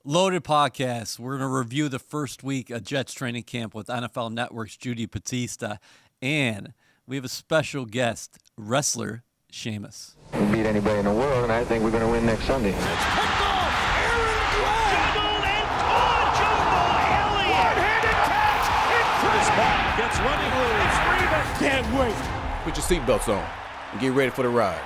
Loaded podcast. We're going to review the first week of Jets training camp with NFL Network's Judy, Battista, and we have a special guest, wrestler Sheamus. We beat anybody in the world, and I think we're going to win next Sunday. Pickle, Aaron Glenn, juggled and caught, Jumbo Elliott, one-handed catch, in first back, gets running loose, can't wait. Put your seatbelts on and get ready for the ride.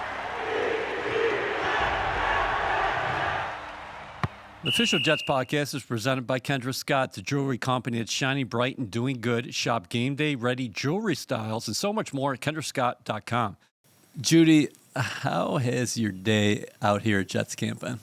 The official Jets podcast is presented by Kendra Scott, the jewelry company that's shining bright and doing good. Shop game day ready jewelry styles and so much more at kendrascott.com. Judy, how has your day out here at Jets camp been?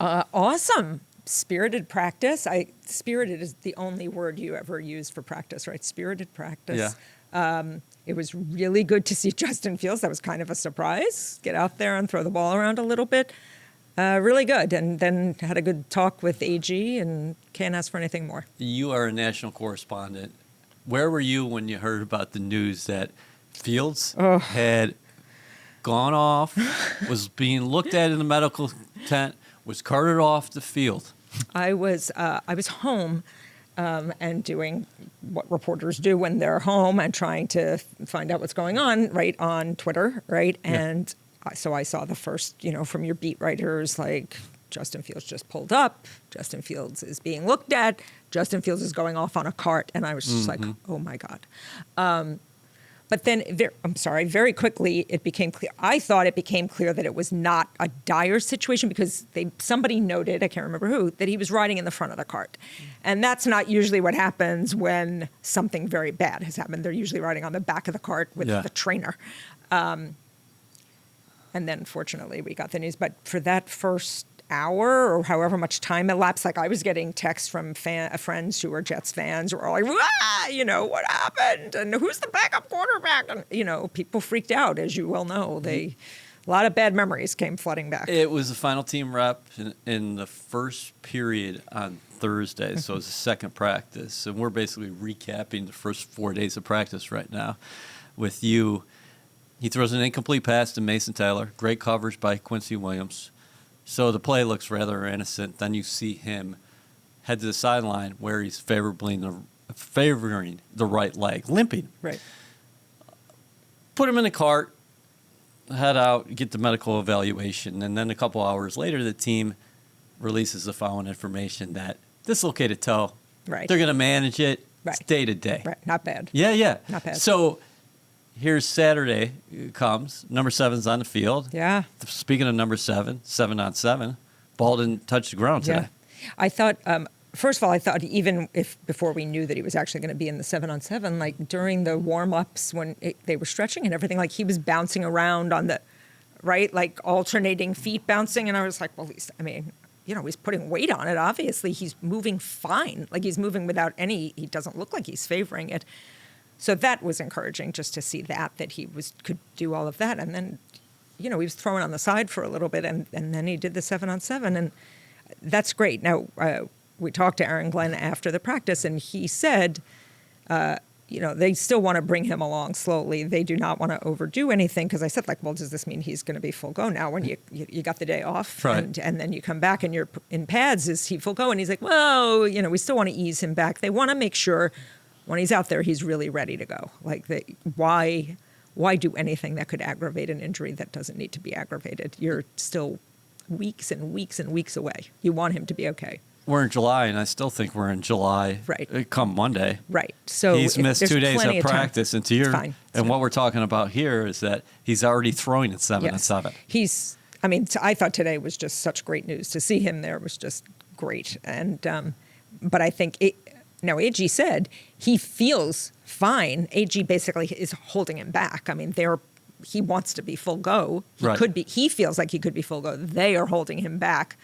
Awesome. Spirited practice. Spirited is the only word you ever use for practice, right? Spirited practice. Yeah. It was really good to see Justin Fields. That was kind of a surprise. Get out there and throw the ball around a little bit. Really good. And then had a good talk with AG and can't ask for anything more. You are a national correspondent. Where were you when you heard about the news that Fields had gone off, was being looked at in the medical tent, was carted off the field? I was home and doing what reporters do when they're home and trying to find out what's going on, right, on Twitter, right? Yeah. And so I saw the first, from your beat writers, like Justin Fields just pulled up, Justin Fields is being looked at, Justin Fields is going off on a cart, and I was just like, oh my God. But then, very quickly it became clear. I thought it became clear that it was not a dire situation because somebody noted, I can't remember who, that he was riding in the front of the cart. And that's not usually what happens when something very bad has happened. They're usually riding on the back of the cart with the trainer. And then, fortunately, we got the news. But for that first hour or however much time elapsed, like I was getting texts from friends who were Jets fans who were all like, what happened? And who's the backup quarterback? And, people freaked out, as you well know. A lot of bad memories came flooding back. It was the final team rep in the first period on Thursday, so it's the second practice. And we're basically recapping the first 4 days of practice right now with you. He throws an incomplete pass to Mason Taylor. Great coverage by Quincy Williams. So the play looks rather innocent. Then you see him head to the sideline where he's favoring the right leg, limping. Right. Put him in the cart, head out, get the medical evaluation. And then a couple hours later, the team releases the following information that dislocated toe. Right. They're going to manage it. Right. It's day to day. Right. Not bad. Yeah. Not bad. So here's Saturday comes. Number 7's on the field. Yeah. Speaking of number 7, 7-on-7, ball didn't touch the ground today. Yeah. I thought, first of all, even if before we knew that he was actually going to be in the 7-on-7, like during the warm-ups when they were stretching and everything, like he was bouncing around on the, right, like alternating feet bouncing. And I was like, well, he's putting weight on it. Obviously, he's moving fine. Like he's moving without he doesn't look like he's favoring it. So that was encouraging just to see that he could do all of that. And then, he was thrown on the side for a little bit and then he did the 7-on-7 and that's great. Now, we talked to Aaron Glenn after the practice and he said, they still want to bring him along slowly. They do not want to overdo anything because I said, well, does this mean he's going to be full go now when you got the day off? Right. And then you come back and you're in pads, is he full go? And he's like, well, we still want to ease him back. They want to make sure when he's out there, he's really ready to go. Why do anything that could aggravate an injury that doesn't need to be aggravated? You're still weeks and weeks and weeks away. You want him to be okay. We're in July, and I still think we're in July. Right. Come Monday. Right. So he's missed 2 days of practice, and what we're talking about here is that he's already throwing at 7-on-7. Yes. I thought today was just such great news. To see him there was just great. And but I think now, AG said he feels fine. AG basically is holding him back. He wants to be full go. He feels like he could be full go. They are holding him back.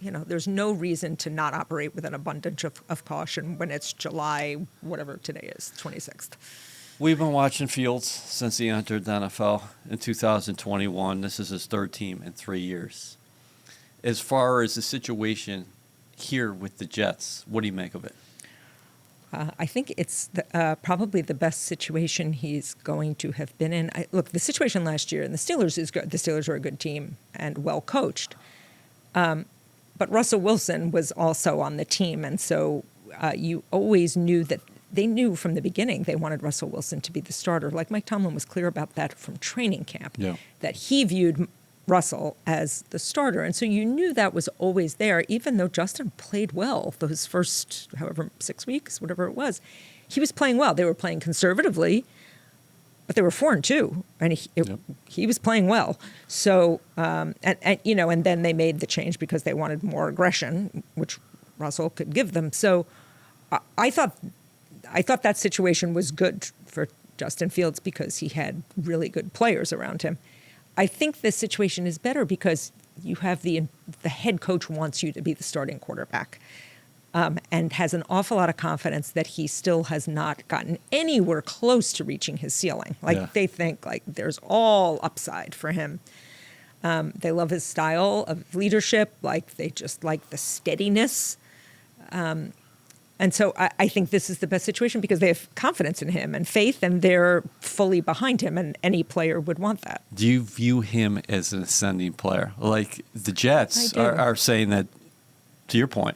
There's no reason to not operate with an abundance of caution when it's July, whatever today is, 26th. We've been watching Fields since he entered the NFL in 2021. This is his third team in 3 years. As far as the situation here with the Jets, what do you make of it? I think it's probably the best situation he's going to have been in. Look, the situation last year, and the Steelers is good. The Steelers are a good team and well coached. But Russell Wilson was also on the team, and so you always knew that they knew from the beginning they wanted Russell Wilson to be the starter. Like Mike Tomlin was clear about that from training camp, that he viewed Russell as the starter. And so you knew that was always there, even though Justin played well those first, 6 weeks, whatever it was. He was playing well. They were playing conservatively, but they were 4-2, and he was playing well. So, and then they made the change because they wanted more aggression, which Russell could give them. So I thought that situation was good for Justin Fields because he had really good players around him. I think this situation is better because you have the head coach wants you to be the starting quarterback, and has an awful lot of confidence that he still has not gotten anywhere close to reaching his ceiling. They think like there's all upside for him. They love his style of leadership. Like they just like the steadiness. And so I think this is the best situation because they have confidence in him and faith, and they're fully behind him, and any player would want that. Do you view him as an ascending player? Like the Jets are saying that, to your point,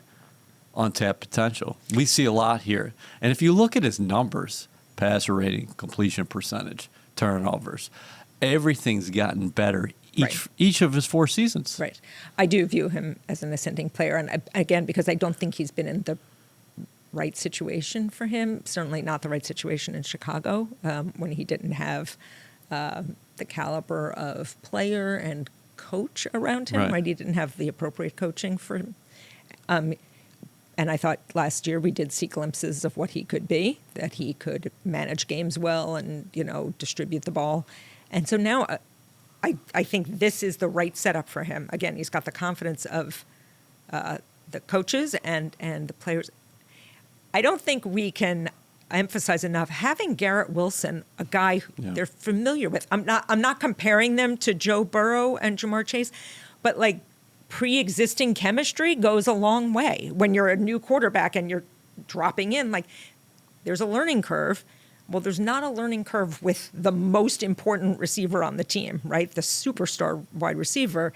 untapped potential. We see a lot here. And if you look at his numbers, passer rating, completion percentage, turnovers, everything's gotten better each of his 4 seasons. Right. I do view him as an ascending player. And again, because I don't think he's been in the right situation for him, certainly not the right situation in Chicago, when he didn't have the caliber of player and coach around him, right? He didn't have the appropriate coaching for him. And I thought last year we did see glimpses of what he could be, that he could manage games well and, distribute the ball. And so now I think this is the right setup for him. Again, he's got the confidence of the coaches and the players. I don't think we can emphasize enough having Garrett Wilson, a guy they're familiar with. I'm not comparing them to Joe Burrow and Jamar Chase, but like pre-existing chemistry goes a long way when you're a new quarterback and you're dropping in. Like there's a learning curve. Well, there's not a learning curve with the most important receiver on the team, right? The superstar wide receiver.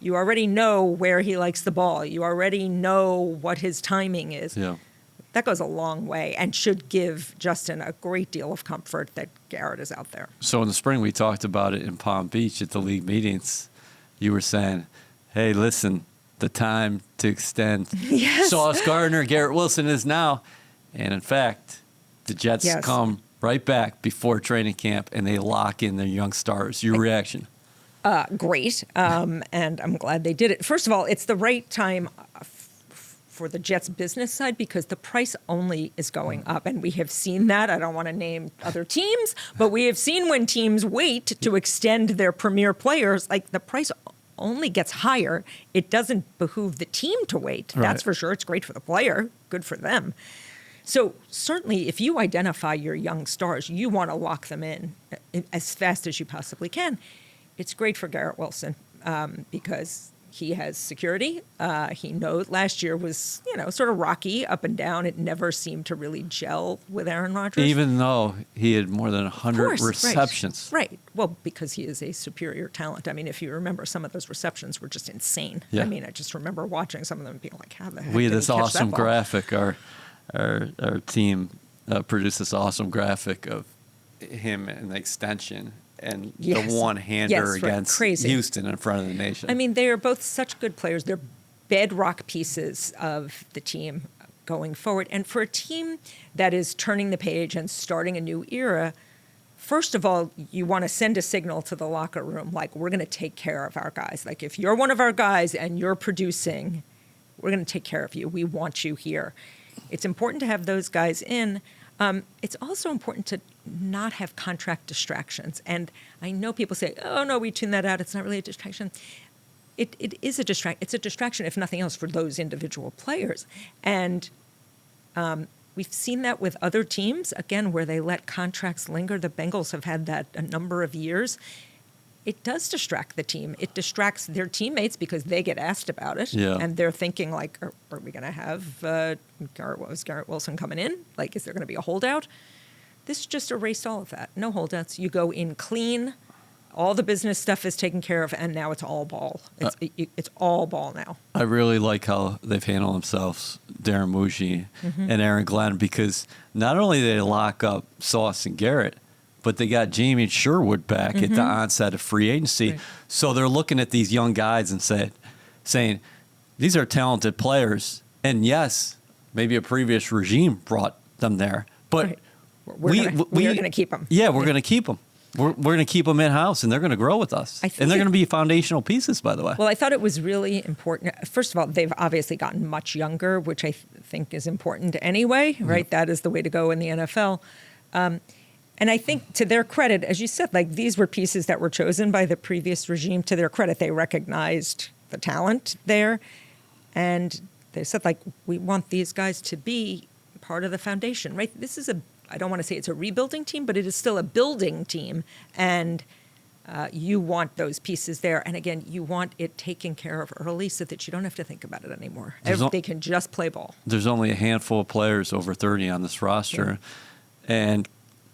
You already know where he likes the ball. You already know what his timing is. Yeah. That goes a long way and should give Justin a great deal of comfort that Garrett is out there. So in the spring, we talked about it in Palm Beach at the league meetings. You were saying, hey, listen, the time to extend Sauce Gardner, Garrett Wilson is now. And in fact, the Jets come right back before training camp and they lock in their young stars. Your reaction? Great. And I'm glad they did it. First of all, it's the right time for the Jets business side because the price only is going up. And we have seen that. I don't want to name other teams, but we have seen when teams wait to extend their premier players, like the price only gets higher. It doesn't behoove the team to wait. Right. That's for sure. It's great for the player. Good for them. So certainly if you identify your young stars, you want to lock them in as fast as you possibly can. It's great for Garrett Wilson because he has security. He knows last year was, sort of rocky up and down. It never seemed to really gel with Aaron Rodgers. Even though he had more than 100 receptions. Right. Well, because he is a superior talent. I mean, if you remember, some of those receptions were just insane. Yeah. I mean, I just remember watching some of them and being like, how the heck We had did this he catch awesome that ball? graphic. Our team produced this awesome graphic of him in the extension and the one-hander against Houston in front of the nation. I mean, they are both such good players. They're bedrock pieces of the team going forward. And for a team that is turning the page and starting a new era, first of all, you want to send a signal to the locker room, like, we're going to take care of our guys. Like, if you're one of our guys and you're producing, we're going to take care of you. We want you here. It's important to have those guys in. It's also important to not have contract distractions. And I know people say, oh, no, we tune that out. It's not really a distraction. It is a distraction. It's a distraction, if nothing else, for those individual players. And we've seen that with other teams, again, where they let contracts linger. The Bengals have had that a number of years. It does distract the team. It distracts their teammates because they get asked about it. Yeah. And they're thinking, like, are we going to have Garrett Wilson coming in? Like, is there going to be a holdout? This just erased all of that. No holdouts. You go in clean. all the business stuff is taken care of, and now it's all ball. It's all ball now. I really like how they've handled themselves, Darren Muji and Aaron Glenn, because not only did they lock up Sauce and Garrett, but they got Jamie Sherwood back at the onset of free agency. Right. So they're looking at these young guys and saying, these are talented players. And yes, maybe a previous regime brought them there, but Right. We're going to keep them. Yeah, we're going to keep them. We're going to keep them in-house, and they're going to grow with us. And they're going to be foundational pieces, by the way. Well, I thought it was really important. First of all, they've obviously gotten much younger, which I think is important anyway, right? That is the way to go in the NFL. And I think to their credit, as you said, like these were pieces that were chosen by the previous regime. To their credit, they recognized the talent there. And they said, like, we want these guys to be part of the foundation, right? This is I don't want to say it's a rebuilding team, but it is still a building team. And you want those pieces there. And again, you want it taken care of early so that you don't have to think about it anymore. They can just play ball. There's only a handful of players over 30 on this roster. Yeah. And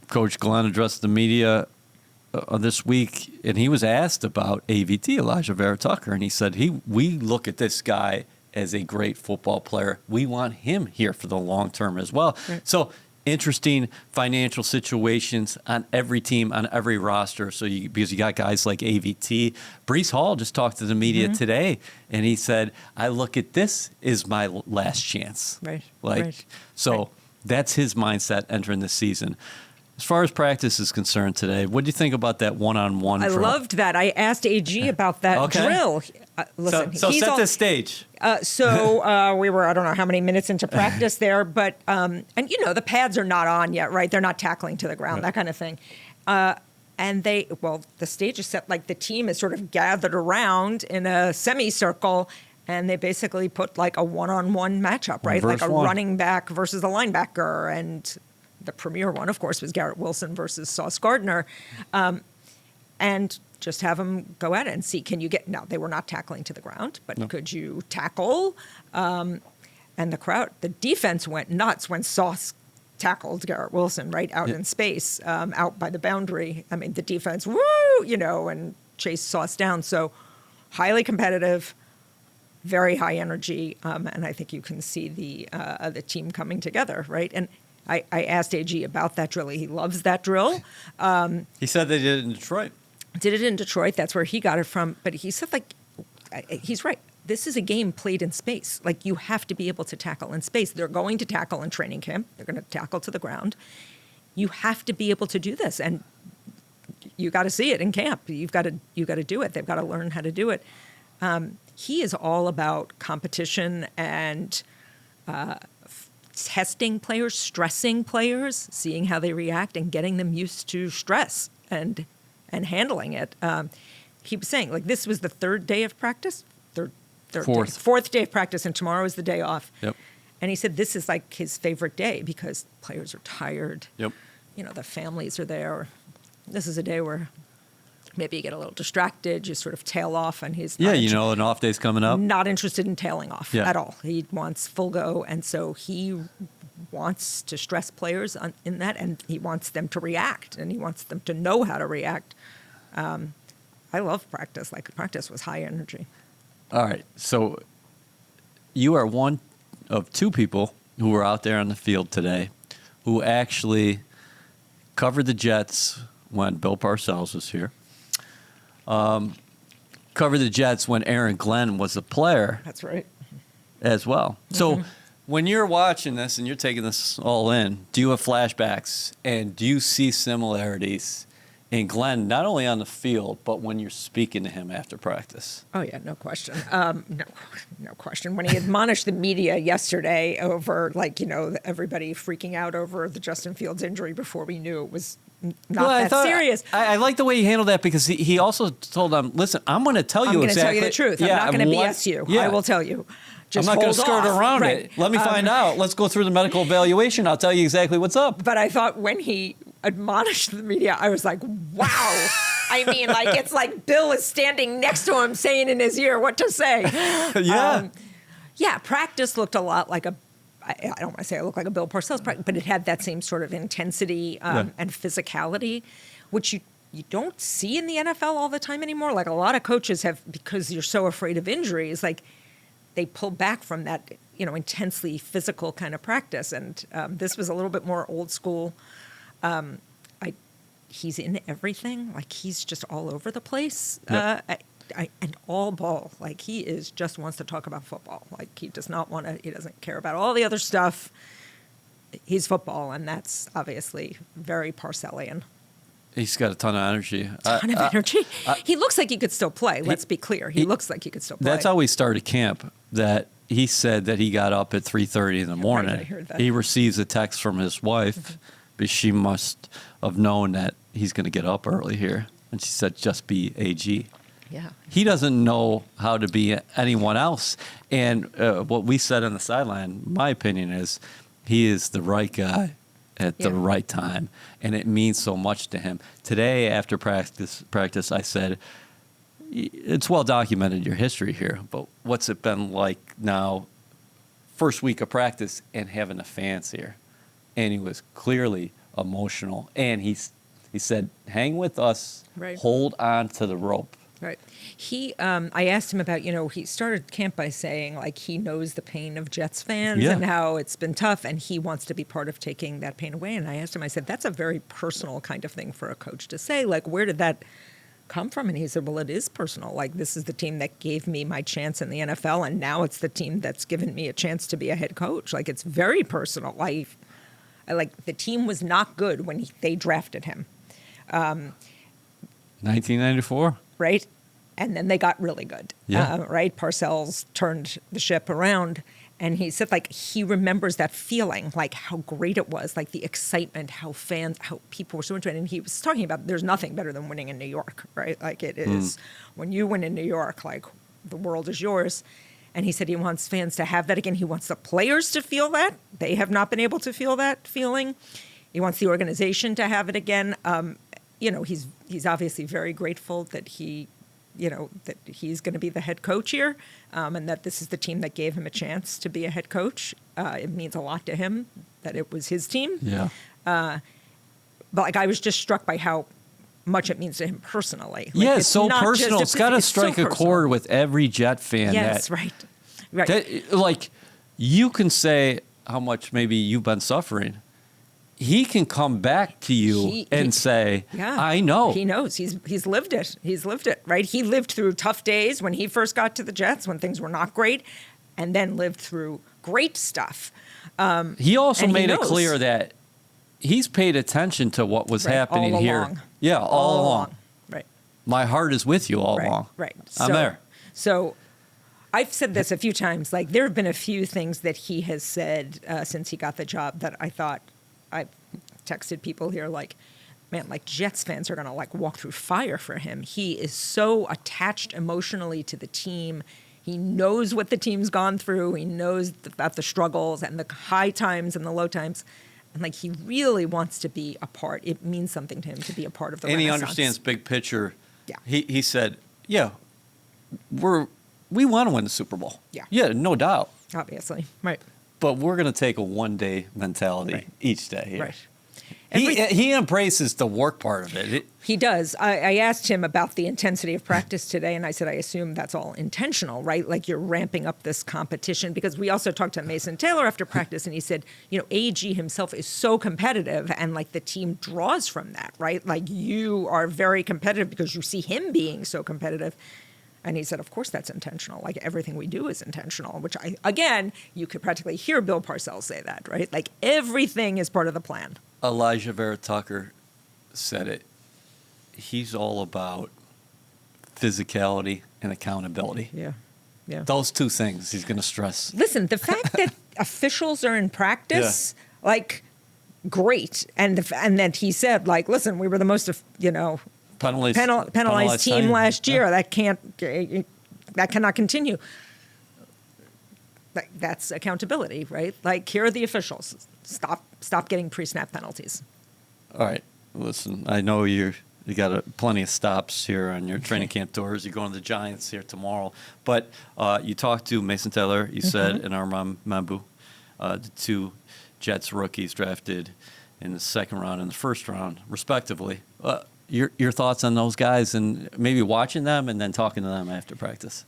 Coach Glenn addressed the media this week, and he was asked about AVT, Elijah Vera Tucker, and he said, we look at this guy as a great football player. We want him here for the long term as well. Right. So interesting financial situations on every team, on every roster. So because you got guys like AVT. Breece Hall just talked to the media today, and he said, I look at this as my last chance. Right. So that's his mindset entering the season. As far as practice is concerned today, what do you think about that one-on-one drill? I loved that. I asked AG about that drill. Listen, so set the stage. We were, I don't know how many minutes into practice there, but, and the pads are not on yet, right? They're not tackling to the ground, that kind of thing. And the stage is set, like the team is sort of gathered around in a semicircle, and they basically put like a one-on-one matchup, right? Like a running back versus a linebacker, and the premier one, of course, was Garrett Wilson versus Sauce Gardner. And just have them go at it and see, can you get, now they were not tackling to the ground, but could you tackle? And the defense went nuts when Sauce tackled Garrett Wilson right out in space, out by the boundary. I mean, the defense, and chased Sauce down. So highly competitive, very high energy. And I think you can see the team coming together, right? And I asked AG about that drill. He loves that drill. He said they did it in Detroit. Did it in Detroit. That's where he got it from. But he said, he's right. This is a game played in space. Like, you have to be able to tackle in space. They're going to tackle in training camp. They're going to tackle to the ground. You have to be able to do this. And you got to see it in camp. You've got to do it. They've got to learn how to do it. He is all about competition and testing players, stressing players, seeing how they react, and getting them used to stress and handling it. He was saying, like, this was the third day of practice, fourth day of practice, and tomorrow is the day off. Yep. And he said this is like his favorite day because players are tired. Yep. The families are there. This is a day where maybe you get a little distracted, you sort of tail off, and he's not an off day's coming up. Not interested in tailing off at all. He wants full go, and so he wants to stress players in that, and he wants them to react, and he wants them to know how to react. I love practice. Like, practice was high energy. All right, so you are one of two people who were out there on the field today who actually covered the Jets when Bill Parcells was here. Covered the Jets when Aaron Glenn was a player. That's right. As well. So when you're watching this and you're taking this all in, do you have flashbacks and do you see similarities in Glenn, not only on the field, but when you're speaking to him after practice? Oh, yeah, no question. No question. When he admonished the media yesterday over, everybody freaking out over the Justin Fields injury before we knew it was not that serious. I like the way he handled that because he also told them, listen, I'm going to tell you exactly. I'm going to tell you the truth. I'm not going to BS you. Yeah. I will tell you. Just I'm not going to skirt around right. it. Let me find out. Let's go through the medical evaluation. I'll tell you exactly what's up. But I thought when he admonished the media, I was like, wow. I mean, it's like Bill is standing next to him saying in his ear what to say. Practice looked a lot like I don't want to say it looked like a Bill Parcells practice, but it had that same sort of intensity and physicality, which you don't see in the NFL all the time anymore. Like a lot of coaches have, because you're so afraid of injuries, like they pull back from that, intensely physical kind of practice. And this was a little bit more old school. He's in everything. Like he's just all over the place. Yep. And all ball. Like he just wants to talk about football. Like he does not he doesn't care about all the other stuff. He's football, and that's obviously very Parcellian. He's got a ton of energy. Energy. He looks like he could still play. Let's be clear. He looks like he could still play. That's how we started camp. That he said that he got up at 3:30 in the morning. Right, I heard that. He receives a text from his wife, because she must have known that he's going to get up early here, and she said, "Just be AG." Yeah. He doesn't know how to be anyone else. And what we said on the sideline, my opinion is, he is the right guy at the right time, and it means so much to him. Today, after practice, I said, it's well documented your history here, but what's it been like now, first week of practice, and having the fans here? And he was clearly emotional, and he said, hang with us, hold on to the rope. Right. I asked him about, he started camp by saying, like, he knows the pain of Jets fans and how it's been tough, and he wants to be part of taking that pain away. And I asked him, I said, that's a very personal kind of thing for a coach to say. Like, where did that come from? And he said, well, it is personal. Like, this is the team that gave me my chance in the NFL, and now it's the team that's given me a chance to be a head coach. Like, it's very personal. I like, the team was not good when they drafted him. 1994. Right? And then they got really good. Yeah. Right? Parcells turned the ship around. And he said, like, he remembers that feeling, like how great it was, like the excitement, how people were so into it. And he was talking about there's nothing better than winning in New York, right? Like it is, when you win in New York, like the world is yours. And he said he wants fans to have that again. He wants the players to feel that. They have not been able to feel that feeling. He wants the organization to have it again. He's obviously very grateful that that he's going to be the head coach here, and that this is the team that gave him a chance to be a head coach. It means a lot to him that it was his team. Yeah. But like, I was just struck by how much it means to him personally. Like, Yeah, it's so not personal. just It's got to so strike a personal. chord with every Jet fan. Yes, right. Like, you can say how much maybe you've been suffering. He can come back to you and say, I know. He knows. He's lived it. He's lived it, right? He lived through tough days when he first got to the Jets, when things were not great, and then lived through great stuff. He also made it knows. clear that he's paid attention to what was happening all here. along. Yeah, all along. Right. My heart is with you all along. Right. I'm there. So I've said this a few times. Like, there have been a few things that he has said since he got the job that I thought, I've texted people here like, man, like Jets fans are going to like walk through fire for him. He is so attached emotionally to the team. He knows what the team's gone through. He knows about the struggles and the high times and the low times. And like, he really wants to be a part. It means something to him to be a part of the And he Renaissance. understands big picture. Yeah. He said, we want to win the Super Bowl. Yeah. Yeah, no doubt. Obviously. Right. But we're going to take a one-day mentality each day here. Right. He embraces the work part of it. He does. I asked him about the intensity of practice today, and I said, I assume that's all intentional, right? Like, you're ramping up this competition. Because we also talked to Mason Taylor after practice, and he said, AG himself is so competitive, and like the team draws from that, right? Like, you are very competitive because you see him being so competitive. And he said, of course, that's intentional. Like, everything we do is intentional, which you could practically hear Bill Parcells say that, right? Like, everything is part of the plan. Elijah Vera Tucker said it. He's all about physicality and accountability. Yeah. Those two things he's going to stress. Listen, the fact that officials are in practice, like, great. And that he said, like, listen, we were the most, penalized team last year. That cannot continue. That's accountability, right? Like, here are the officials. Stop getting pre-snap penalties. All right. Listen, I know you got plenty of stops here on your training camp tours. You're going to the Giants here tomorrow. But you talked to Mason Taylor, you said, and Armand Mambu, the two Jets rookies drafted in the second round and the first round, respectively. your thoughts on those guys and maybe watching them and then talking to them after practice.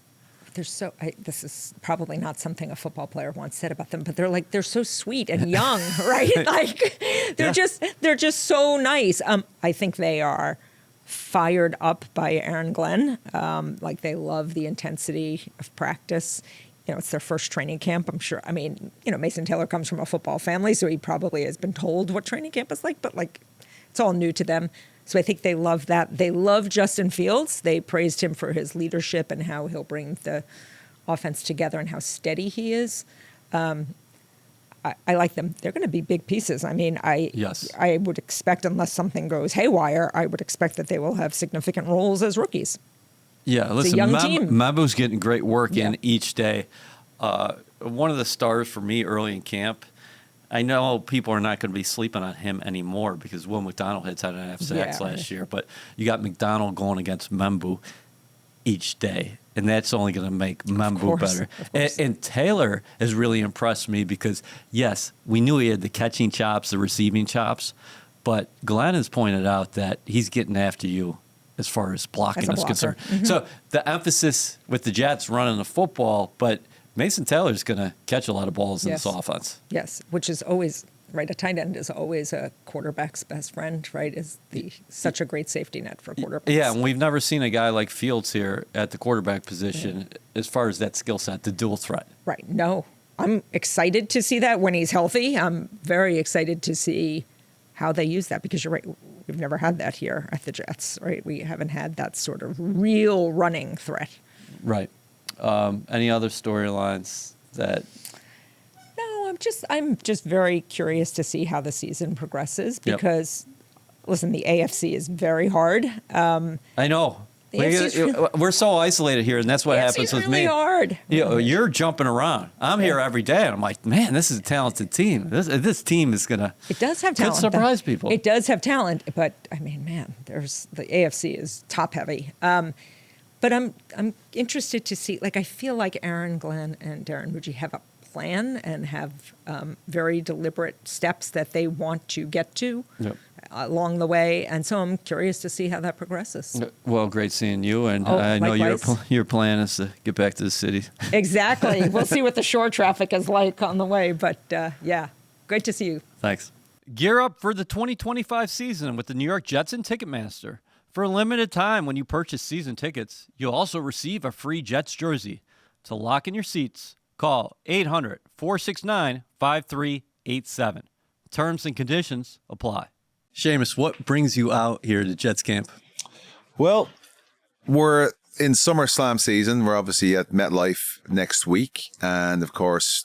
This is probably not something a football player once said about them, but they're so sweet and young, right? Like they're just so nice. I think they are fired up by Aaron Glenn. Like they love the intensity of practice. You know, it's their first training camp, I'm sure. I mean, you know, Mason Taylor comes from a football family, so he probably has been told what training camp is like, but like it's all new to them. So I think they love that. They love Justin Fields. They praised him for his leadership and how he'll bring the offense together and how steady he is. I like them. They're going to be big pieces. I mean, I would expect, unless something goes haywire, I would expect that they will have significant roles as rookies. Yeah, listen, Mabu's getting great work in each day. One of the stars for me early in camp, I know people are not going to be sleeping on him anymore because Will McDonald had 10.5 sacks last year, but you got McDonald going against Membu each day, and that's only going to make Membu better. And Taylor has really impressed me because, yes, we knew he had the catching chops, the receiving chops, but Glenn has pointed out that he's getting after you as far as blocking is concerned. Mm-hmm. So the emphasis with the Jets running the football, but Mason Taylor's going to catch a lot of balls in this offense. Yes, which is always, right, a tight end is always a quarterback's best friend, right, is such a great safety net for quarterbacks. Yeah, and we've never seen a guy like Fields here at the quarterback position as far as that skill set, the dual threat. Right, no. I'm excited to see that when he's healthy. I'm very excited to see how they use that because you're right, we've never had that here at the Jets, right? We haven't had that sort of real running threat. Right. Any other storylines that? No, I'm just very curious to see how the season progresses because, listen, the AFC is very hard. I know. We're so isolated here, and that's what happens with me. It's really hard. You're jumping around. I'm here every day, and I'm like, man, this is a talented team. This team is gonna. It does have talent. Could surprise people. It does have talent, but I mean, man, the AFC is top heavy. But I'm interested to see. Like, I feel like Aaron Glenn and Darren Muji have a plan and have very deliberate steps that they want to get to along the way, and so I'm curious to see how that progresses. Well, great seeing you, and I know your plan is to get back to the city. Exactly. We'll see what the shore traffic is like on the way, but great to see you. Thanks. Gear up for the 2025 season with the New York Jets and Ticketmaster. For a limited time, when you purchase season tickets, you'll also receive a free Jets jersey. To lock in your seats, call 800-469-5387. Terms and conditions apply. Sheamus, what brings you out here to Jets camp? Well, we're in SummerSlam season. We're obviously at MetLife next week. And, of course,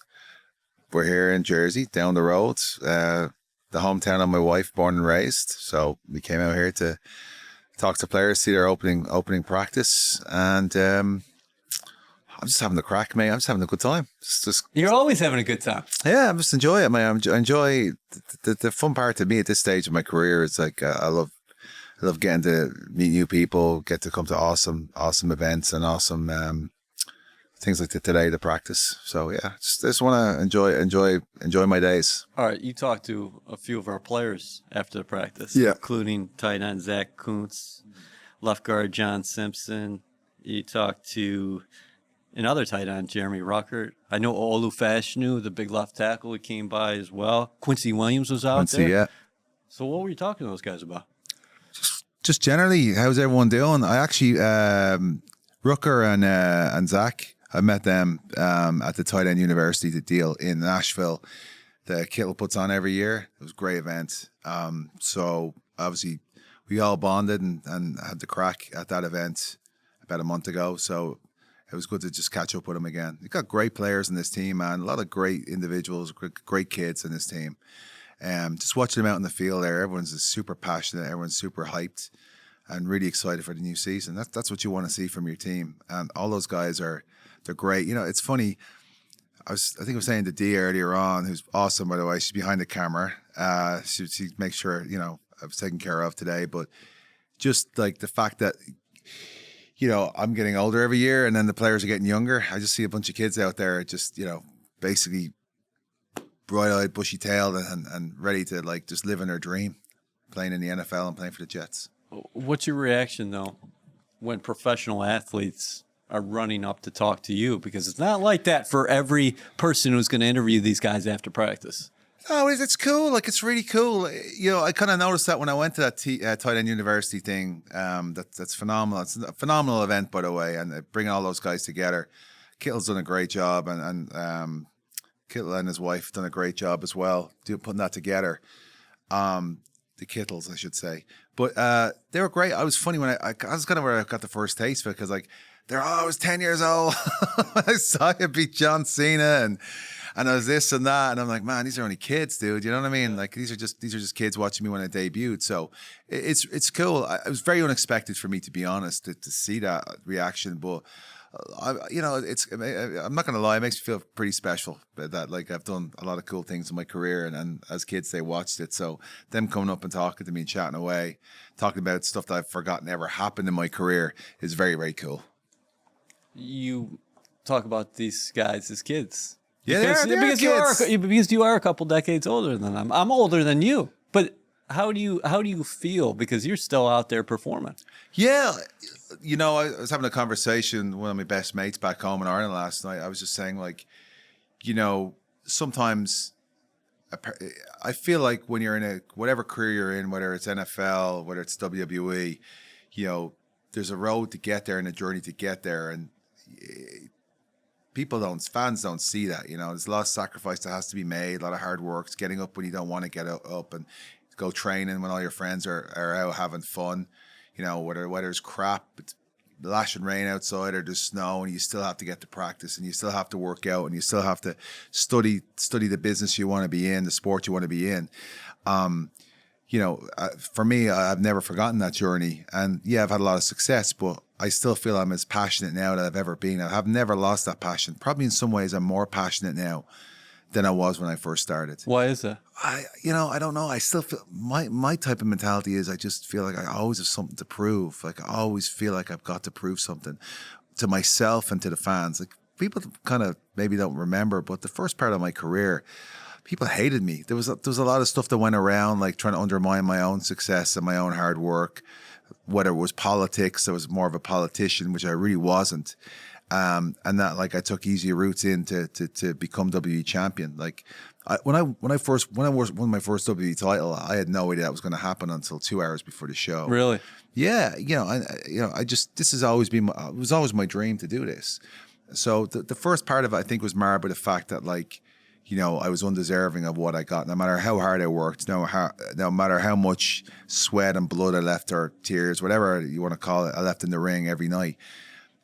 we're here in Jersey, down the road, the hometown of my wife, born and raised. So we came out here to talk to players, see their opening practice, and I'm just having the crack, mate. I'm just having a good time. You're always having a good time. Yeah, I'm just enjoying it, man. I enjoy the fun part to me at this stage of my career. It's like I love getting to meet new people, get to come to awesome events and awesome things like today, the practice. So yeah, just want to enjoy my days. All right, you talked to a few of our players after the practice, including tight end Zach Kuntz, left guard John Simpson. You talked to another tight end, Jeremy Ruckert. I know Olu Fashanu, the big left tackle, who came by as well. Quincy Williams was out there. Yeah. So what were you talking to those guys about? Just generally, how's everyone doing? I actually Rucker and Zach, I met them at the Tight End University deal in Nashville that Kittle puts on every year. It was a great event. So obviously we all bonded and had the crack at that event about a month ago. So it was good to just catch up with them again. You've got great players in this team, man. A lot of great individuals, great kids in this team. Just watching them out in the field there, everyone's just super passionate. Everyone's super hyped and really excited for the new season. That's what you want to see from your team. And all those guys they're great. You know, it's funny. I think I was saying to Dee earlier on, who's awesome, by the way. She's behind the camera. She makes sure, you know, I was taken care of today. But just like the fact that, you know, I'm getting older every year and then the players are getting younger. I just see a bunch of kids out there just, you know, basically bright-eyed, bushy-tailed and ready to, like, just live in their dream, playing in the NFL and playing for the Jets. What's your reaction, though, when professional athletes are running up to talk to you? Because it's not like that for every person who's going to interview these guys after practice. Oh, it's cool. Like, it's really cool. You know, I kind of noticed that when I went to that Tight End University thing. That's phenomenal. It's a phenomenal event, by the way, and bringing all those guys together. Kittle's done a great job, and Kittle and his wife done a great job as well, putting that together. The Kittles, I should say. But they were great. I was funny when I was kind of where I got the first taste of it, because like, I was 10 years old. I saw you beat John Cena and I was this and that, and I'm like, man, these are only kids, dude. You know what I mean? Like, these are just kids watching me when I debuted. So it's cool. It was very unexpected for me, to be honest, to see that reaction. But I'm not gonna lie, it makes me feel pretty special that like I've done a lot of cool things in my career, and as kids they watched it. So them coming up and talking to me and chatting away, talking about stuff that I've forgotten ever happened in my career is very, very cool. You talk about these guys as kids. Yeah, because kids. you are a couple decades older than them. I'm older than you, but how do you feel, because you're still out there performing? Yeah, you know, I was having a conversation with one of my best mates back home in Ireland last night. I was just saying, like, you know, sometimes I feel like when you're in whatever career you're in, whether it's NFL, whether it's WWE, you know, there's a road to get there and a journey to get there, and fans don't see that. You know, there's a lot of sacrifice that has to be made, a lot of hard work. It's getting up when you don't want to get up, and go training when all your friends are out having fun. You know, whether it's crap, it's lashing rain outside, or there's snow, and you still have to get to practice, and you still have to work out, and you still have to study the business you want to be in, the sport you want to be in. You know, for me, I've never forgotten that journey. And yeah, I've had a lot of success, but I still feel I'm as passionate now that I've ever been. I've never lost that passion. Probably in some ways, I'm more passionate now than I was when I first started. Why is that? I don't know. I still feel my type of mentality is I just feel like I always have something to prove. Like, I always feel like I've got to prove something to myself and to the fans. Like, people kind of maybe don't remember, but the first part of my career, people hated me. There was a lot of stuff that went around, like trying to undermine my own success and my own hard work. Whether it was politics, I was more of a politician, which I really wasn't. And that, like, I took easy routes in to become WWE champion. Like, when I won my first WWE title, I had no idea that was going to happen until 2 hours before the show. Really? Yeah. This has always been, it was always my dream to do this. So the first part of it, I think, was marred by the fact that, like, you know, I was undeserving of what I got. No matter how hard I worked, no matter how much sweat and blood I left, or tears, whatever you want to call it, I left in the ring every night.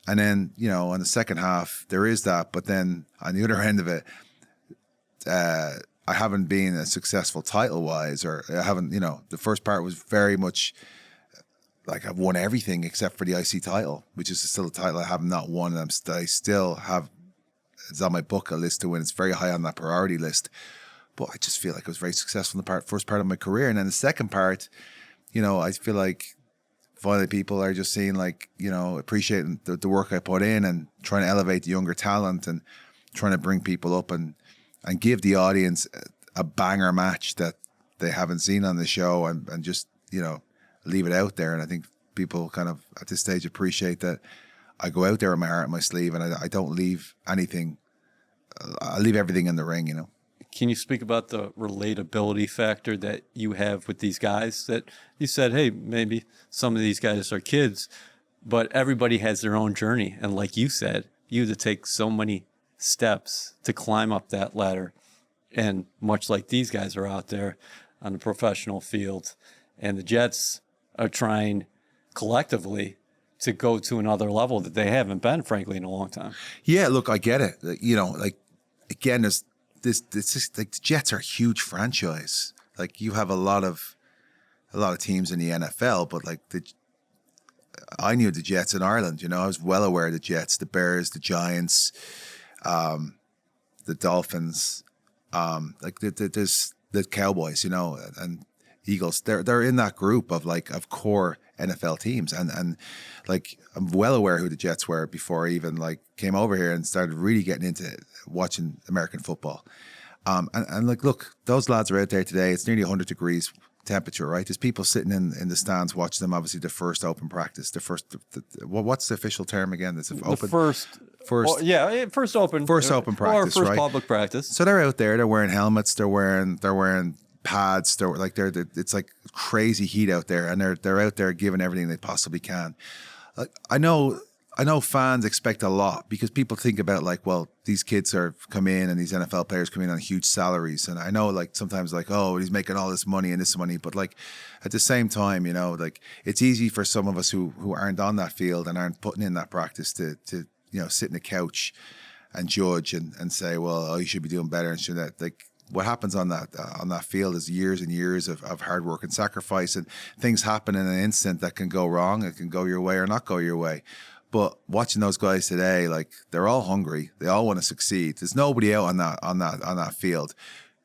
And then, you know, in the second half, there is that. But then on the other end of it, I haven't been as successful title-wise, or I haven't, you know, the first part was very much like I've won everything except for the IC title, which is still a title I have not won. And I still have, it's on my bucket list to win. It's very high on that priority list. But I just feel like I was very successful in the first part of my career. And then the second part, you know, I feel like finally people are just seeing, like, you know, appreciating the work I put in, and trying to elevate the younger talent, and trying to bring people up and give the audience a banger match that they haven't seen on the show, and just, you know, leave it out there. And I think people kind of at this stage appreciate that I go out there with my heart on my sleeve, and I don't leave anything. I leave everything in the ring, you know. Can you speak about the relatability factor that you have with these guys? That you said, hey, maybe some of these guys are kids, but everybody has their own journey. And like you said, you had to take so many steps to climb up that ladder. And much like these guys are out there on the professional field, and the Jets are trying collectively to go to another level that they haven't been, frankly, in a long time. Yeah, look, I get it. You know, like, again, there's this is, like, the Jets are a huge franchise. Like, you have a lot of teams in the NFL, but like I knew the Jets in Ireland. You know, I was well aware of the Jets, the Bears, the Giants, the Dolphins, like there's the Cowboys, you know, and Eagles. They're in that group of core NFL teams, and like, I'm well aware who the Jets were before I even like came over here and started really getting into watching American football. And like, look, those lads are out there today. It's nearly 100 degrees. temperature, right? There's people sitting in the stands watching them. Obviously, the first open practice, what's the official term again? It's The open first open practice, or first right? public practice. So they're out there. They're wearing helmets. They're wearing pads. It's like crazy heat out there, and they're out there giving everything they possibly can. I know fans expect a lot because people think about like, well, these kids come in and these NFL players come in on huge salaries. And I know like sometimes like, oh, he's making all this money and this money. But like at the same time, you know, like it's easy for some of us who aren't on that field and aren't putting in that practice to sit in the couch and judge and say, well, oh, you should be doing better and should that. Like what happens on that field is years and years of hard work and sacrifice, and things happen in an instant that can go wrong. It can go your way or not go your way. But watching those guys today, like they're all hungry. They all want to succeed. There's nobody out on that field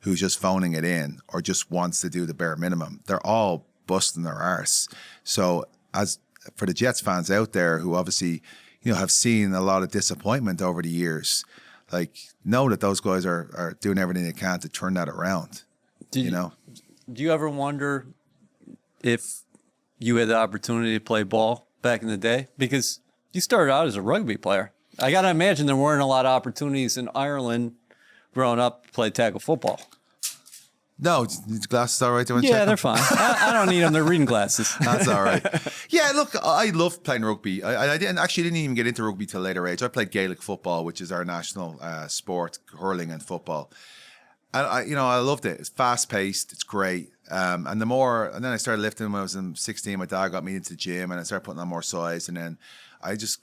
who's just phoning it in or just wants to do the bare minimum. They're all busting their arse. So as for the Jets fans out there who obviously, have seen a lot of disappointment over the years, like know that those guys are doing everything they can to turn that around. Do you ever wonder if you had the opportunity to play ball back in the day? Because you started out as a rugby player. I got to imagine there weren't a lot of opportunities in Ireland growing up to play tackle football. No, these glasses all right? Yeah, they're fine. I don't need them. They're reading glasses. That's all right. Yeah, look, I loved playing rugby. I didn't even get into rugby till later age. I played Gaelic football, which is our national sport, hurling and football. And I loved it. It's fast paced. It's great. And then I started lifting when I was in 16. My dad got me into the gym, and I started putting on more size. And then I just,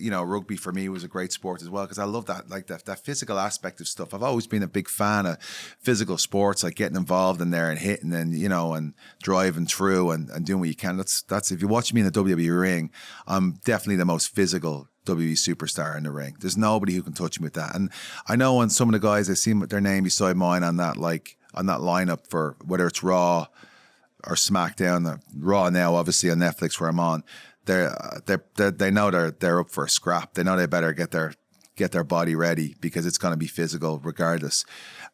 rugby for me was a great sport as well because I love that, like that physical aspect of stuff. I've always been a big fan of physical sports, like getting involved in there and hitting and and driving through and doing what you can. That's if you watch me in the WWE ring, I'm definitely the most physical WWE superstar in the ring. There's nobody who can touch me with that. And I know when some of the guys I see their name beside mine on that lineup for whether it's Raw or SmackDown, Raw now obviously on Netflix where I'm on. They know they're up for a scrap. They know they better get their body ready because it's going to be physical regardless.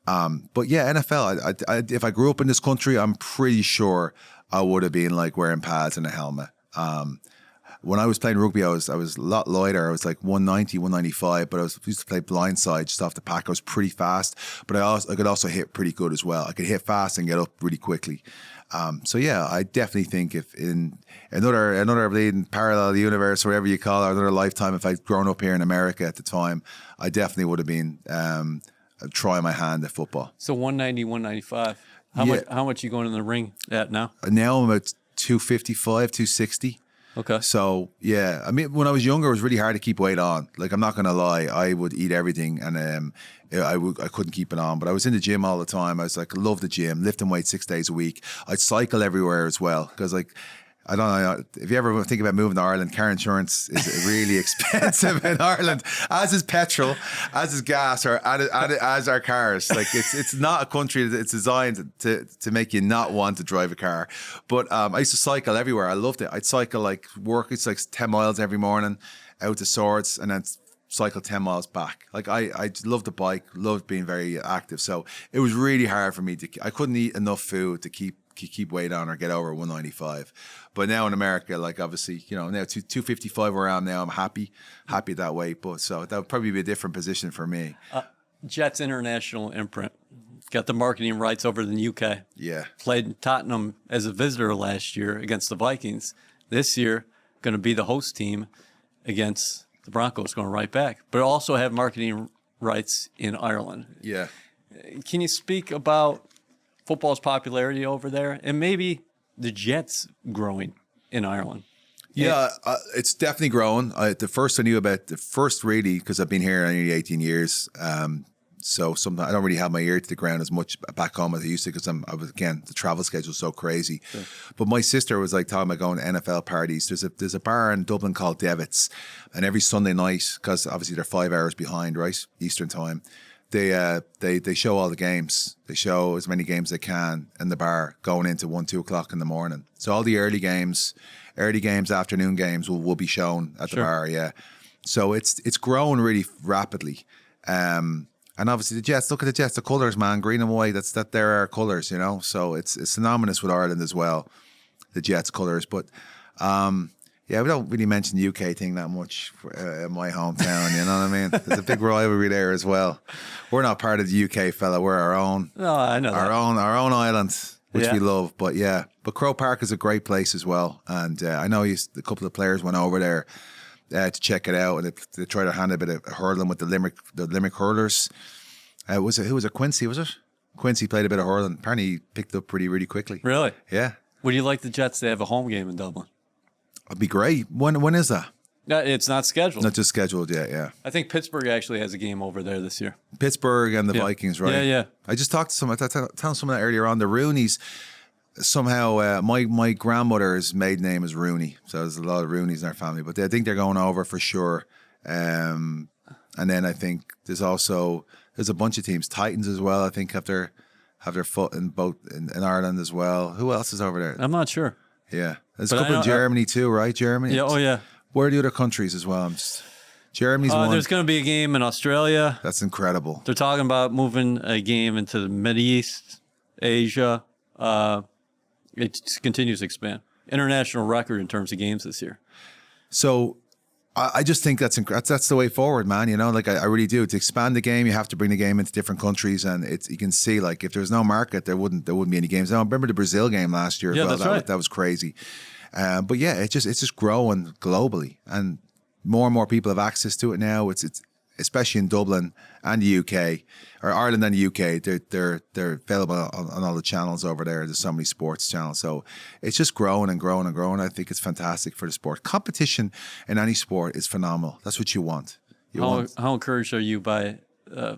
But yeah, NFL. If I grew up in this country, I'm pretty sure I would have been like wearing pads and a helmet. When I was playing rugby, I was a lot lighter. I was like 190, 195, but I used to play blindside just off the pack. I was pretty fast, but I could also hit pretty good as well. I could hit fast and get up really quickly. So yeah, I definitely think if in another bleeding parallel universe, whatever you call it, another lifetime, if I'd grown up here in America at the time, I definitely would have been trying my hand at football. So 190, 195. How much are you going in the ring at now? Now I'm at 255, 260. Okay. So yeah, I mean, when I was younger, it was really hard to keep weight on. Like, I'm not gonna lie, I would eat everything, and I couldn't keep it on. But I was in the gym all the time. I was like, love the gym, lifting weights 6 days a week. I'd cycle everywhere as well because like. I don't know if you ever think about moving to Ireland. Car insurance is really expensive in Ireland, as is petrol, as is gas, or as are cars. Like it's not a country that's designed to make you not want to drive a car. But I used to cycle everywhere. I loved it. I'd cycle like work. It's like 10 miles every morning out to Swords, and then cycle 10 miles back. Like I loved the bike, loved being very active. So it was really hard for me I couldn't eat enough food to keep weight on or get over 195. But now in America, like obviously, now 255 where I am now, I'm happy that weight. But so that would probably be a different position for me. Jets International imprint. Got the marketing rights over in the UK. Yeah. Played in Tottenham as a visitor last year against the Vikings. This year, going to be the host team against the Broncos, going right back. But also have marketing rights in Ireland. Yeah. Can you speak about football's popularity over there and maybe the Jets growing in Ireland? Yeah, it's definitely growing. The first I knew about, really, because I've been here nearly 18 years. So sometimes I don't really have my ear to the ground as much back home as I used to because the travel schedule is so crazy. Sure. But my sister was like talking about going to NFL parties. There's a bar in Dublin called Devitt's, and every Sunday night, because obviously they're 5 hours behind, right, Eastern time, they show all the games. They show as many games they can in the bar going into 1, 2 o'clock in the morning. So all the early games, afternoon games will be shown at the bar. Yeah. So it's grown really rapidly. And obviously the Jets, look at the Jets, the colours, man, green and white, they're our colours, you know. So it's synonymous with Ireland as well, the Jets colours. But yeah, we don't really mention the UK thing that much in my hometown, you know what I mean? There's a big rivalry there as well. We're not part of the UK, fella. We're our own. No, I know our that. our own island, which we Yeah. love. But yeah, but Croke Park is a great place as well. And I know a couple of players went over there to check it out, and they tried to hand a bit of hurling with the Limerick hurlers. Who was it? Quincy, was it? Quincy played a bit of hurling. Apparently he picked up really quickly. Really? Yeah. Would you like the Jets to have a home game in Dublin? It'd be great. When is that? No, it's not scheduled. Not just scheduled yet, yeah. I think Pittsburgh actually has a game over there this year. Pittsburgh and the Yeah. Vikings, right? Yeah, yeah. I just talked to someone, telling someone earlier on, the Rooneys, somehow my grandmother's maiden name is Rooney, so there's a lot of Rooneys in our family, but I think they're going over for sure. And then I think there's a bunch of teams, Titans as well, I think have their foot in both in Ireland as well. Who else is over there? I'm not sure. Yeah. There's But a couple I in know- Germany too, right? Germany? Yeah, oh yeah. Where are the other countries as well? Germany's one. There's going to be a game in Australia. That's incredible. They're talking about moving a game into the Mideast, Asia. It just continues to expand. International record in terms of games this year. So I just think that's the way forward, man. You know, like I really do. To expand the game, you have to bring the game into different countries, and you can see, like, if there's no market, there wouldn't be any games. Now, I remember the Brazil game last year. Yeah, as well. that's right. That was crazy. But yeah, it's just growing globally, and more people have access to it now. It's especially in Dublin and the UK, or Ireland and the UK. They're available on all the channels over there. There's so many sports channels, so it's just growing and growing and growing. I think it's fantastic for the sport. Competition in any sport is phenomenal. That's what you want. How encouraged are you by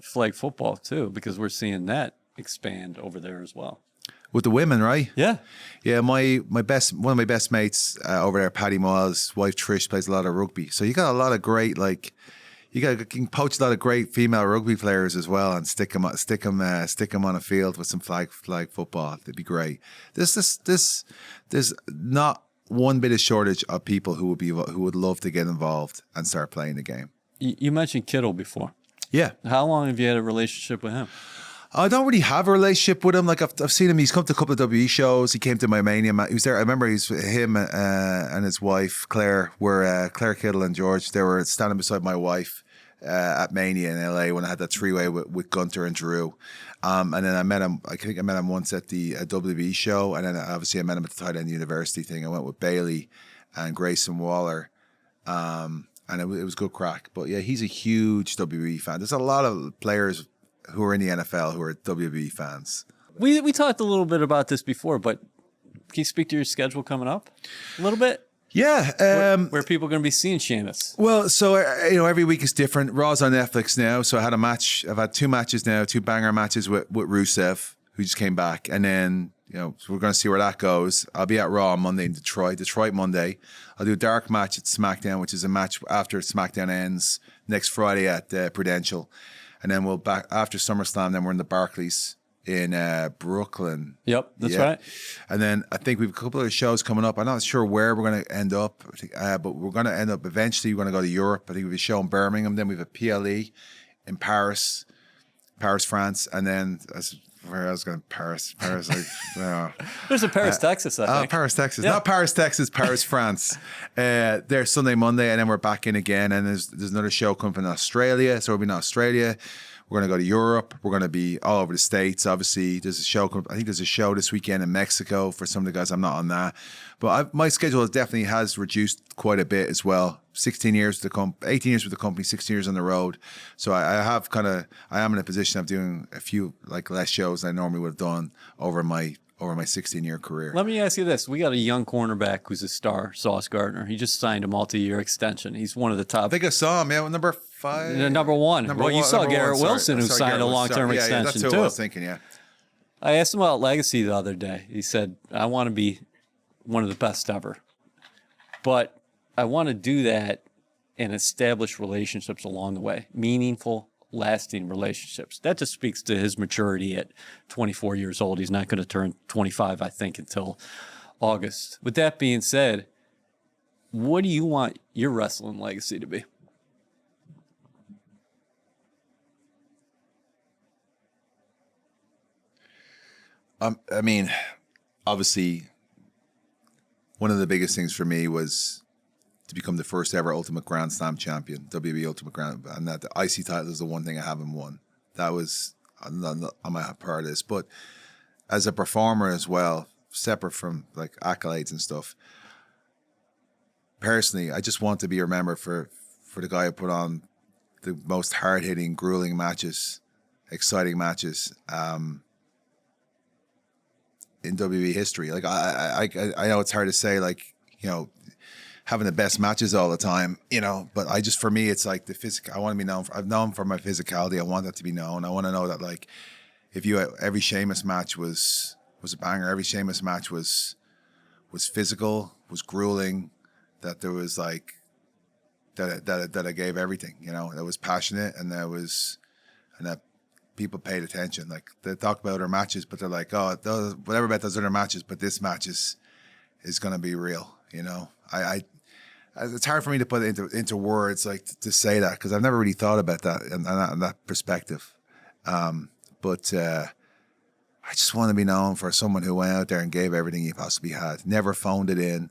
flag football too? Because we're seeing that expand over there as well. With the women, right? Yeah. Yeah, one of my best mates over there, Paddy Miles' wife Trish, plays a lot of rugby. So you got a lot of great, like, you can poach a lot of great female rugby players as well, and stick them on a field with some flag football. That'd be great. There's not one bit of shortage of people who would love to get involved and start playing the game. You mentioned Kittle before. Yeah. How long have you had a relationship with him? I don't really have a relationship with him. Like I've seen him. He's come to a couple of WWE shows. He came to my Mania. He was there. I remember him and his wife Claire were Claire Kittle and George. They were standing beside my wife at Mania in LA when I had that three-way with Gunter and Drew. And then I met him. I think I met him once at the WWE show, and then obviously I met him at the Tight End University thing. I went with Bailey and Grayson Waller. And it was good crack. But yeah, he's a huge WWE fan. There's a lot of players who are in the NFL who are WWE fans. We talked a little bit about this before, but can you speak to your schedule coming up a little bit? Yeah. Where people are going to be seeing Sheamus? Well, so every week is different. Raw's on Netflix now, so I had a match. I've had two matches now, two banger matches with Rusev, who just came back, and then so we're going to see where that goes. I'll be at Raw on Monday in Detroit Monday. I'll do a dark match at SmackDown, which is a match after SmackDown ends next Friday at Prudential. And then we'll back after SummerSlam. Then we're in the Barclays in Brooklyn. Yep, that's right. And then I think we have a couple of shows coming up. I'm not sure where we're going to end up, but we're going to end up eventually. We're going to go to Europe. I think we have a show in Birmingham. Then we have a PLE in Paris, France, and then where I was going, Paris. Like, There's a Paris, Texas, I think. Paris, Texas. Yeah. Not Paris, Texas, Paris, France. There's Sunday, Monday, and then we're back in again. And there's another show coming from Australia. So we'll be in Australia. We're going to go to Europe. We're going to be all over the States. Obviously, there's a show. I think there's a show this weekend in Mexico for some of the guys. I'm not on that. But my schedule definitely has reduced quite a bit as well. 18 years with the company, 16 years on the road. So I am in a position of doing a few less shows than I normally would have done over my 16-year career. Let me ask you this. We got a young cornerback who's a star, Sauce Gardner. He just signed a multi-year extension. He's one of the top. I think I saw him, yeah, number 5. Number one. You saw number Garrett one, sorry. Wilson, who Sorry, signed Garrett a Wilson. long-term extension, that's who too. I was thinking, yeah. I asked him about legacy the other day. He said, I want to be one of the best ever. But I want to do that and establish relationships along the way. Meaningful, lasting relationships. That just speaks to his maturity at 24 years old. He's not going to turn 25, I think, until August. With that being said, what do you want your wrestling legacy to be? I mean, obviously, one of the biggest things for me was to become the first ever Ultimate Grand Slam champion, WWE Ultimate Grand, and that the IC title is the one thing I haven't won. That was I'm not part of this, but as a performer as well, separate from like accolades and stuff. Personally, I just want to be remembered for the guy who put on the most hard-hitting, grueling matches, exciting matches in WWE history. Like I know it's hard to say, like, you know, having the best matches all the time, you know, but for me, it's like the physical. I want to be known. I'm known for my physicality. I want that to be known. I want to know that, like, every Sheamus match was a banger. Every Sheamus match was physical, was grueling. That there was like that I gave everything, you know, that was passionate, and that people paid attention. Like, they talk about our matches, but they're like, oh, whatever about those other matches, but this match is gonna be real, you know. It's hard for me to put it into words, like to say that, because I've never really thought about that in that perspective. But I just want to be known for someone who went out there and gave everything he possibly had. Never phoned it in.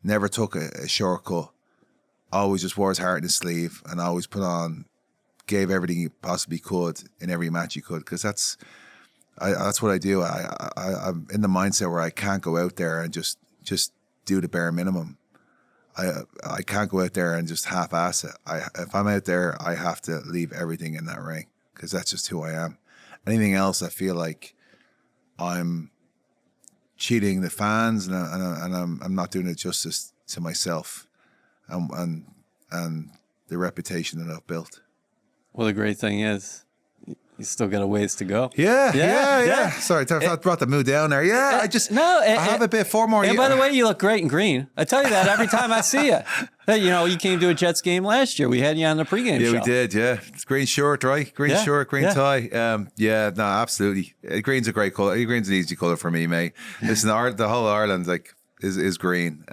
Never took a shortcut. Always just wore his heart in his sleeve, and always gave everything he possibly could in every match he could. Because that's what I do. I'm in the mindset where I can't go out there and just do the bare minimum. I can't go out there and just half-ass it. If I'm out there, I have to leave everything in that ring, because that's just who I am. Anything else, I feel like I'm cheating the fans, and I'm not doing it justice to myself and the reputation that I've built. Well, the great thing is, you still got a ways to go. Yeah. Sorry, I brought the mood down there. Yeah, I have a bit 4 more years. And by the way, you look great in green. I tell you that every time I see you. Hey, you know, you came to a Jets game last year. We had you on the pregame show. Yeah, we did. Yeah, it's green shirt, right? Green shirt, green tie. No, absolutely. Green's a great color. Green's an easy color for me, mate. Listen, the whole Ireland is green.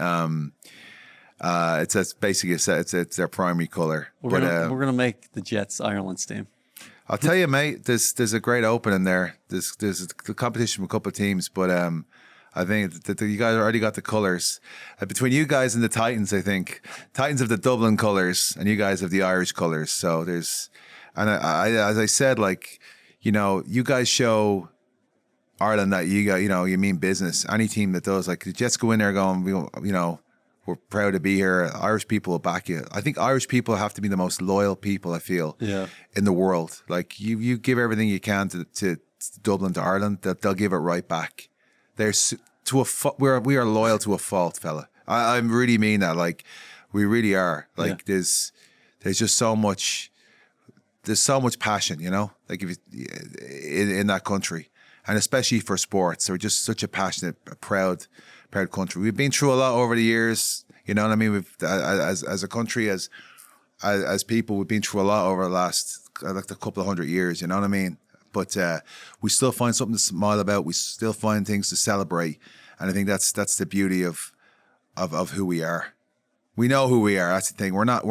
It's basically it's their primary color. We're gonna make the Jets Ireland's team. I'll tell you, mate. There's a great opening there. There's a competition with a couple of teams, but I think that you guys already got the colors between you guys and the Titans. I think Titans have the Dublin colors, and you guys have the Irish colors. So I as I said, like, you know, you guys show Ireland that you mean business. Any team that does, like, the Jets go in there going, you know, we're proud to be here. Irish people will back you. I think Irish people have to be the most loyal people, I feel, in the world. Like, you give everything you can to Dublin, to Ireland, they'll give it right back. We are loyal to a fault, fella. I really mean that. Like, we really are. Like, there's just so much. There's so much passion, you know, like in that country, and especially for sports. We're just such a passionate, proud country. We've been through a lot over the years, you know what I mean? We've as a country, as people, we've been through a lot over the last like a couple of 100 years, you know what I mean? But we still find something to smile about. We still find things to celebrate, and I think that's the beauty of who we are. We know who we are. That's the thing. We're not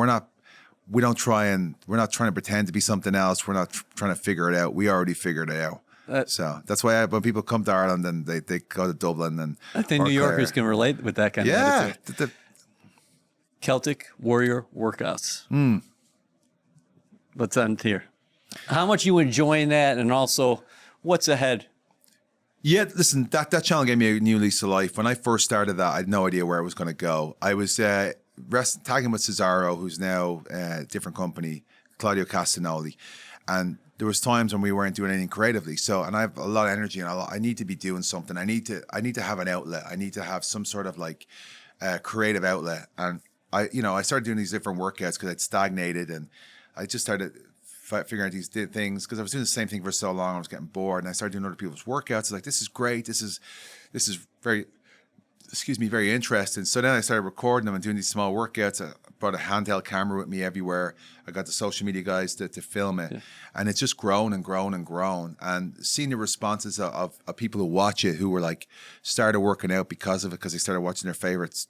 trying to pretend to be something else. We're not trying to figure it out. We already figured it out. So that's why when people come to Ireland, and they go to Dublin, and I think New Yorkers can relate with that kind of attitude. Celtic Warrior workouts. Let's end here. How much you enjoying that, and also what's ahead? Yeah, listen, that channel gave me a new lease of life. When I first started that, I had no idea where it was going to go. I was tagging with Cesaro, who's now a different company, Claudio Castagnoli, and there was times when we weren't doing anything creatively. So, and I have a lot of energy, and I need to be doing something. I need to have an outlet. I need to have some sort of like creative outlet. And I started doing these different workouts because I'd stagnated, and I just started figuring out these things because I was doing the same thing for so long. I was getting bored, and I started doing other people's workouts. It's like, this is great. This is very interesting. So then I started recording them and doing these small workouts. I brought a handheld camera with me everywhere. I got the social media guys to film it. Yeah. And it's just grown and grown and grown. And seeing the responses of people who watch it, who were like, started working out because of it, because they started watching their favorites,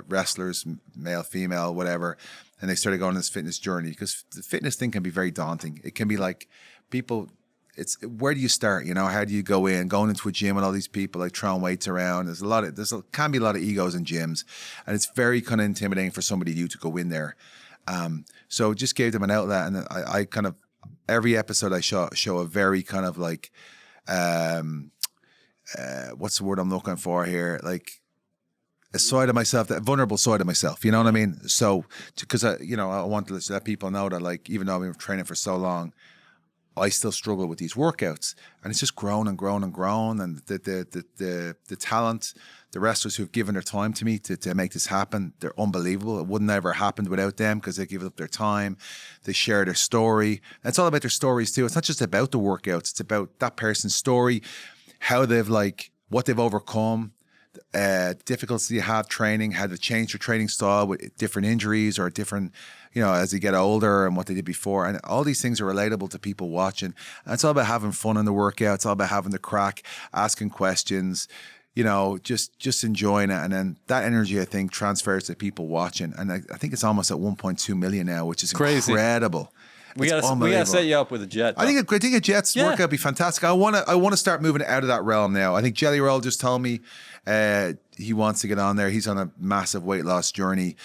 wrestlers, male, female, whatever. And they started going on this fitness journey, because the fitness thing can be very daunting. It can be like, people it's where do you start? You know, how do you go in? Going into a gym with all these people like throwing weights around. Can be a lot of egos in gyms, and it's very kind of intimidating for somebody new to go in there. So just gave them an outlet, and I kind of every episode I show a very kind of like what's the word I'm looking for here? Like a side of myself, that vulnerable side of myself. You know what I mean? So because I want to let people know that like even though I've been training for so long, I still struggle with these workouts, and it's just grown and grown and grown. And the talent, the wrestlers who've given their time to me to make this happen, they're unbelievable. It wouldn't have ever happened without them because they give up their time, they share their story. And it's all about their stories too. It's not just about the workouts; it's about that person's story, how they've what they've overcome, difficulties they had training, how they've changed their training style with different injuries or different, as they get older and what they did before. And all these things are relatable to people watching. And it's all about having fun in the workout. It's all about having the crack, asking questions, just enjoying it. And then that energy, I think, transfers to people watching. And I think it's almost at 1.2 million now, which is crazy. Incredible. We gotta set you up with a jet. I think a Jets workout would be fantastic. I want to start moving out of that realm now. I think Jelly Roll just told me he wants to get on there. He's on a massive weight loss journey.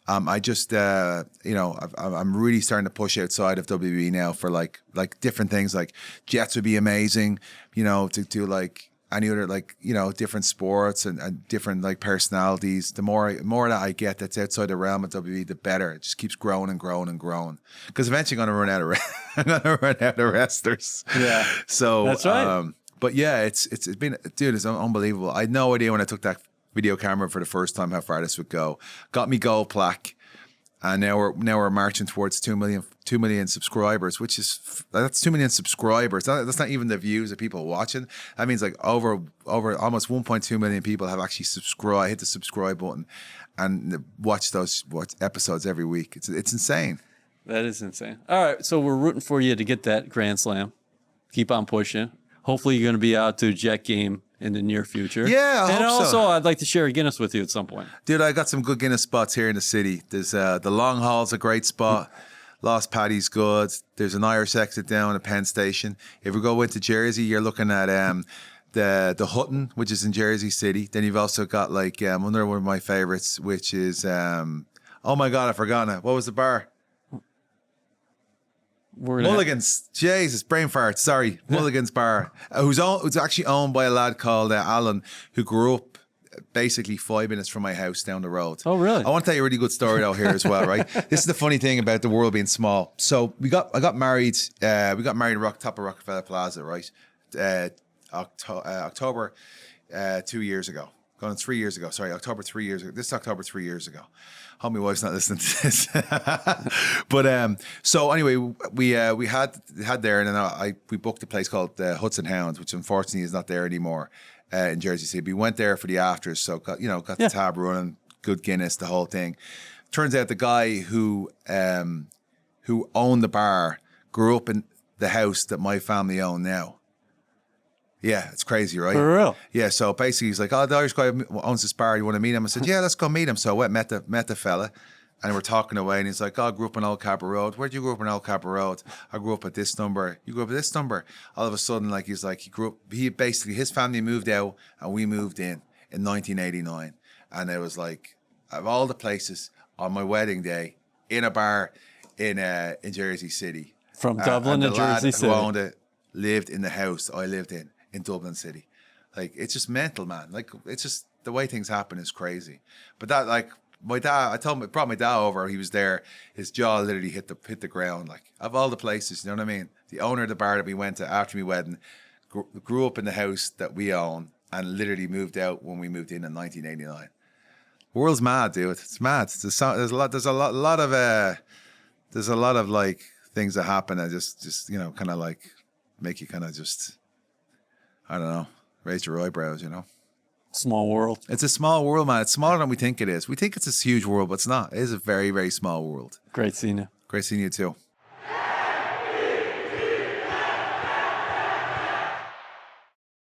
I just I'm really starting to push outside of WWE now for like different things. Like Jets would be amazing. To do like any other different sports and different like personalities. The more that I get that's outside the realm of WWE, the better. It just keeps growing and growing and growing. Because eventually I'm gonna run out of wrestlers. Yeah. So that's right. But yeah, it's been, dude, it's unbelievable. I had no idea when I took that video camera for the first time how far this would go. Got me gold plaque. And now we're marching towards 2 million subscribers, that's 2 million subscribers. That's not even the views of people watching. That means like over almost 1.2 million people have actually hit the subscribe button and watch those episodes every week. It's insane. That is insane. All right, so we're rooting for you to get that Grand Slam. Keep on pushing. Hopefully you're going to be out to a Jet game in the near future. Yeah, I and hope also so. I'd like to share a Guinness with you at some point. Dude, I got some good Guinness spots here in the city. There's the Long Hall's a great spot. Lost Paddy's good. There's an Irish exit down at Penn Station. If we go into Jersey, you're looking at the Hutton, which is in Jersey City. Then you've also got another one of my favorites, which is oh my God, I've forgotten it. What was the bar? Mulligan's. Jesus, brain fart. Sorry, Mulligan's Bar. Who's actually owned by a lad called Alan, who grew up basically 5 minutes from my house down the road. Oh, really? I want to tell you a really good story out here as well, right? This is the funny thing about the world being small. So I got married. We got married at top of Rockefeller Plaza, right? October 2 years ago. Going 3 years ago. Sorry, October 3 years ago. This is October 3 years ago. Hope my wife's not listening to this. But so anyway, we had there, and then we booked a place called Hudson Hounds, which unfortunately is not there anymore in Jersey City. We went there for the afters, so got the tab running, good Guinness, the whole thing. Turns out the guy who owned the bar grew up in the house that my family own now. Yeah, it's crazy, right? For real? Yeah, so basically he's like, the Irish guy owns this bar, you want to meet him? I said, yeah, let's go meet him. So I went, met the fella, and we're talking away, and he's like, I grew up on Old Cabra Road. Where'd you grow up on Old Cabra Road? I grew up at this number. You grew up at this number? All of a sudden, his family moved out, and we moved in 1989. And it was like, of all the places, on my wedding day, in a bar in Jersey City. From Dublin to Jersey City. Who owned it, lived in the house I lived in Dublin City. Like, it's just mental, man. Like, it's just the way things happen is crazy. But that, like, my dad, brought my dad over. He was there. His jaw literally hit the ground. Like, of all the places, you know what I mean? The owner of the bar that we went to after my wedding grew up in the house that we own and literally moved out when we moved in 1989. The world's mad, dude. It's mad. There's a lot of like things that happen that just kind of like make you kind of just, I don't know, raise your eyebrows, Small world. It's a small world, man. It's smaller than we think it is. We think it's this huge world, but it's not. It is a very, very small world. Great seeing you. Great seeing you too.